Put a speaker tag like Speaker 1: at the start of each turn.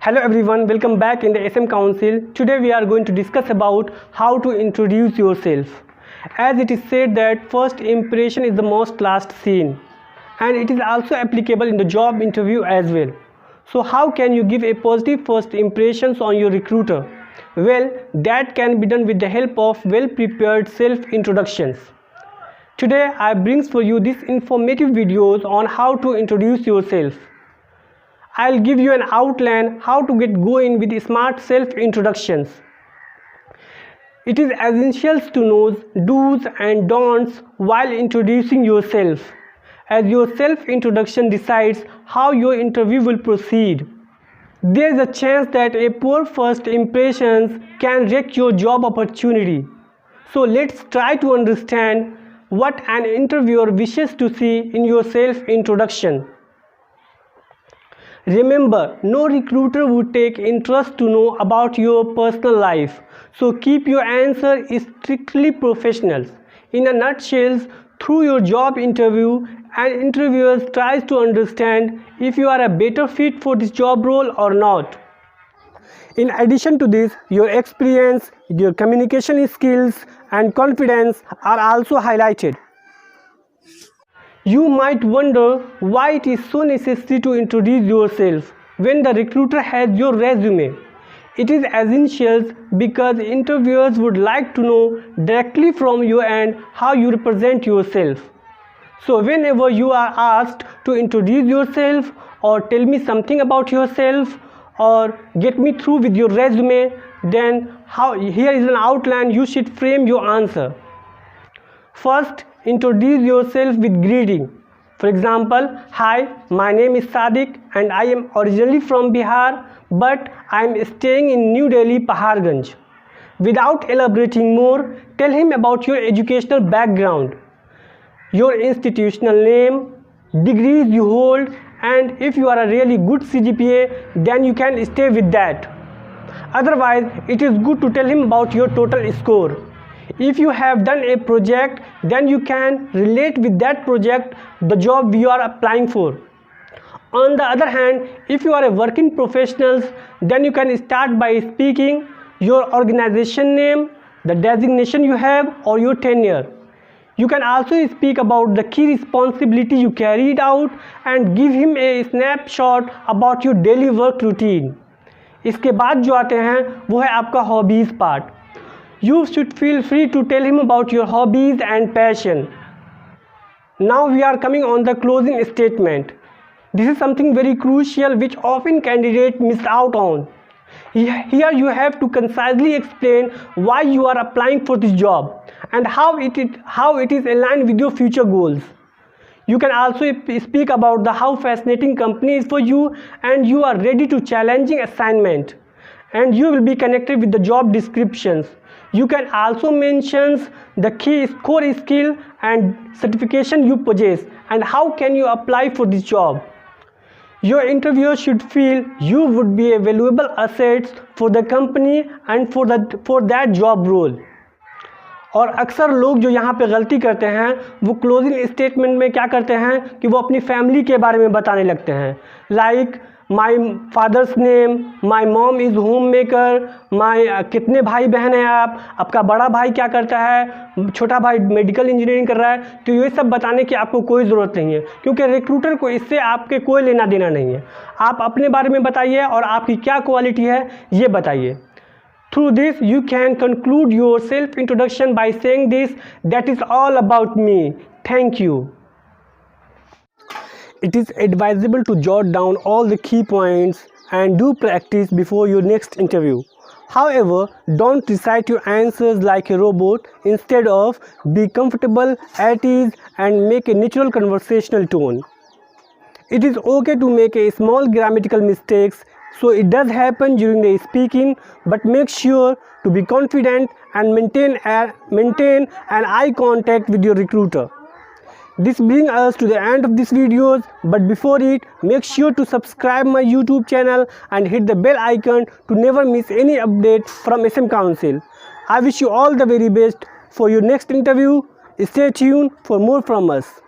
Speaker 1: Hello everyone, welcome back in the SM Council. Today we are going to discuss about how to introduce yourself. As it is said that first impression is the most last seen, and it is also applicable in the job interview as well. So how can you give a positive first impressions on your recruiter? Well, that can be done with the help of well prepared self introductions. Today I brings for you these informative videos on how to introduce yourself. I'll give you an outline how to get going with smart self-introductions. It is essential to know do's and don'ts while introducing yourself, as your self-introduction decides how your interview will proceed. There is a chance that a poor first impressions can wreck your job opportunity. So let's try to understand what an interviewer wishes to see in your self-introduction. Remember, no recruiter would take interest to know about your personal life, so keep your answer strictly professional. In a nutshell, through your job interview, an interviewer tries to understand if you are a better fit for this job role or not. In addition to this, your experience, your communication skills and confidence are also highlighted. You might wonder why it is so necessary to introduce yourself when the recruiter has your resume. It is essential because interviewers would like to know directly from you and how you represent yourself. So whenever you are asked to introduce yourself or tell me something about yourself or get me through with your resume, then here is an outline you should frame your answer. First, introduce yourself with greeting. For example, hi, my name is Sadiq and I am originally from Bihar, but I am staying in New Delhi, Paharganj. Without elaborating more, tell him about your educational background, your institutional name, degrees you hold, and if you are a really good CGPA, then you can stay with that. Otherwise, it is good to tell him about your total score. If you have done a project, then you can relate with that project the job you are applying for. On the other hand, if you are a working professional, then you can start by speaking your organization name, the designation you have, or your tenure. You can also speak about the key responsibility you carried out and give him a snapshot about your daily work routine. इसके बाद जो आते हैं वो है आपका hobbies part. You should feel free to tell him about your hobbies and passion. Now we are coming on the closing statement. This is something very crucial which often candidates miss out on. Here you have to concisely explain why you are applying for this job and how it is aligned with your future goals. You can also speak about how fascinating company is for you and you are ready to challenging assignment, and you will be connected with the job descriptions. You can also mention the key core skill and certification you possess and how can you apply for this job. Your interviewer should feel you would be a valuable asset for the company and for that job role. और अक्सर लोग जो यहाँ पे गलती करते हैं वो क्लोजिंग स्टेटमेंट में क्या करते हैं कि वो अपनी फैमिली के बारे में बताने लगते हैं, like my father's name, my mom is home maker, कितने भाई बहन हैं आपका बड़ा भाई क्या करता है, छोटा भाई मेडिकल इंजीनियरिंग कर रहा है. तो ये सब बताने की आपको कोई ज़रूरत नहीं है, क्योंकि रिक्रूटर को इससे आपके कोई लेना देना नहीं है. आप अपने बारे में बताइए और आपकी क्या क्वालिटी है ये बताइए. Through this, you can conclude your self-introduction by saying this, that is all about me. Thank you. It is advisable to jot down all the key points and do practice before your next interview. However, don't recite your answers like a robot. Instead of, be comfortable, at ease, and make a natural conversational tone. It is okay to make a small grammatical mistakes. So it does happen during the speaking, but make sure to be confident and maintain an eye contact with your recruiter. This brings us to the end of this video, but before it, make sure to subscribe my YouTube channel and hit the bell icon to never miss any update from SM Council. I wish you all the very best for your next interview. Stay tuned for more from us.